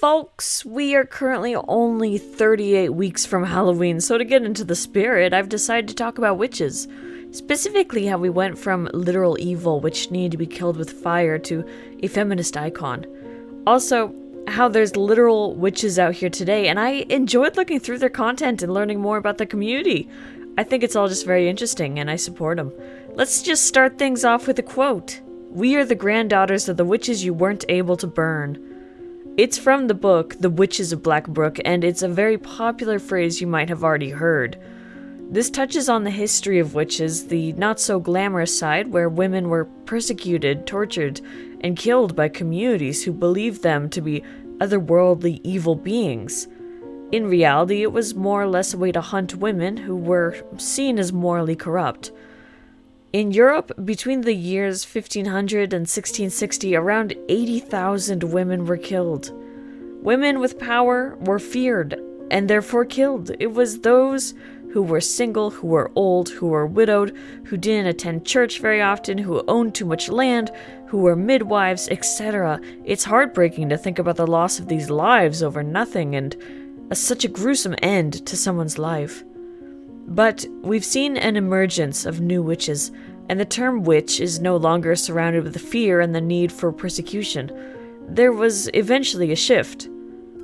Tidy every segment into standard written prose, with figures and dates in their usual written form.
folks, we are currently only 38 weeks from Halloween, so to get into the spirit, I've decided to talk about witches. Specifically, how we went from literal evil, which needed to be killed with fire, to a feminist icon. Also, how there's literal witches out here today, and I enjoyed looking through their content and learning more about the community. I think it's all just very interesting, and I support them. Let's just start things off with a quote. "We are the granddaughters of the witches you weren't able to burn." It's from the book The Witches of Blackbrook, and it's a very popular phrase you might have already heard. This touches on the history of witches, the not-so-glamorous side where women were persecuted, tortured, and killed by communities who believed them to be otherworldly evil beings. In reality, it was more or less a way to hunt women who were seen as morally corrupt. In Europe, between the years 1500 and 1660, around 80,000 women were killed. Women with power were feared, and therefore killed. It was those who were single, who were old, who were widowed, who didn't attend church very often, who owned too much land, who were midwives, etc. It's heartbreaking to think about the loss of these lives over nothing, and such a gruesome end to someone's life. But we've seen an emergence of new witches, and the term witch is no longer surrounded with the fear and the need for persecution. There was eventually a shift.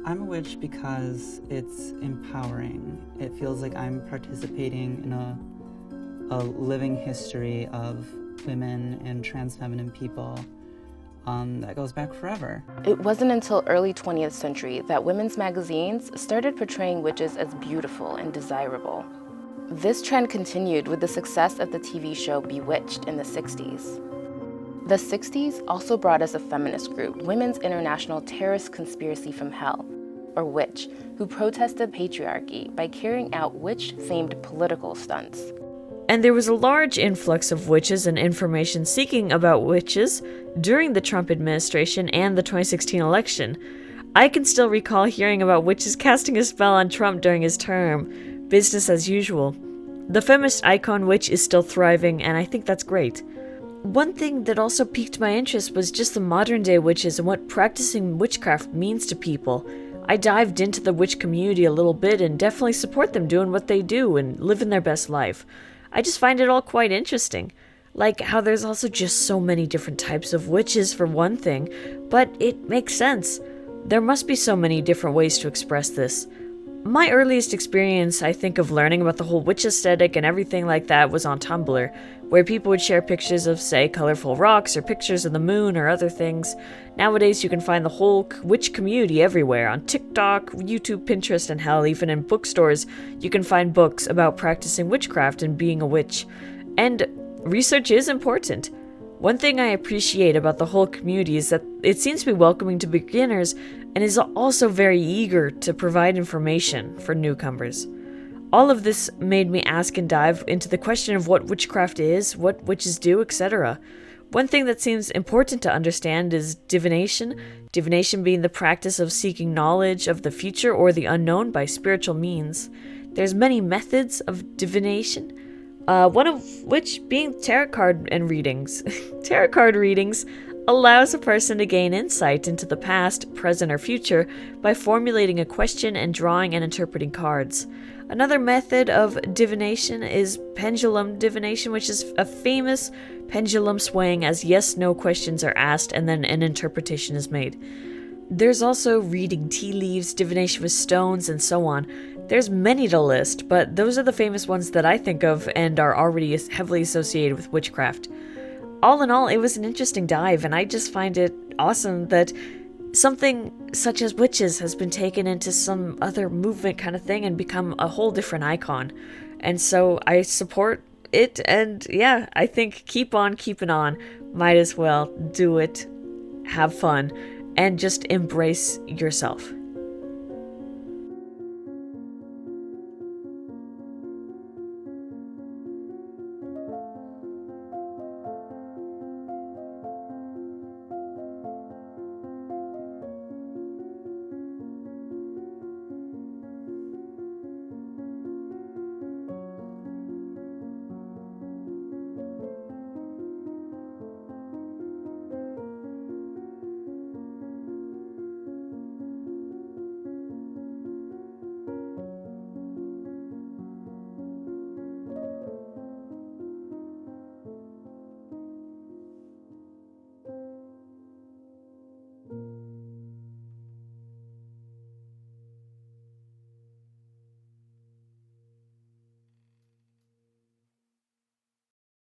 I'm a witch because it's empowering. It feels like I'm participating in a living history of women and trans feminine people that goes back forever. It wasn't until early 20th century that women's magazines started portraying witches as beautiful and desirable. This trend continued with the success of the TV show Bewitched in the 60s. The 60s also brought us a feminist group, Women's International Terrorist Conspiracy from Hell, or WITCH, who protested patriarchy by carrying out witch-themed political stunts. And there was a large influx of witches and information seeking about witches during the Trump administration and the 2016 election. I can still recall hearing about witches casting a spell on Trump during his term. Business as usual. The feminist icon witch is still thriving, and I think that's great. One thing that also piqued my interest was just the modern day witches and what practicing witchcraft means to people. I dived into the witch community a little bit and definitely support them doing what they do and living their best life. I just find it all quite interesting. Like how there's also just so many different types of witches for one thing, but it makes sense. There must be so many different ways to express this. My earliest experience, I think, of learning about the whole witch aesthetic and everything like that was on Tumblr, where people would share pictures of, say, colorful rocks or pictures of the moon or other things. Nowadays, you can find the whole witch community everywhere, on TikTok, YouTube, Pinterest, and hell, even in bookstores, you can find books about practicing witchcraft and being a witch. And research is important. One thing I appreciate about the whole community is that it seems to be welcoming to beginners and is also very eager to provide information for newcomers. All of this made me ask and dive into the question of what witchcraft is, what witches do, etc. One thing that seems important to understand is divination. Divination being the practice of seeking knowledge of the future or the unknown by spiritual means. There's many methods of divination. One of which being tarot card and readings. Tarot card readings allows a person to gain insight into the past, present, or future by formulating a question and drawing and interpreting cards. Another method of divination is pendulum divination, which is a famous pendulum swaying as yes-no questions are asked and then an interpretation is made. There's also reading tea leaves, divination with stones, and so on. There's many to list, but those are the famous ones that I think of and are already heavily associated with witchcraft. All in all, it was an interesting dive, and I just find it awesome that something such as witches has been taken into some other movement kind of thing and become a whole different icon. And so I support it, and yeah, I think keep on keeping on. Might as well do it, have fun, and just embrace yourself.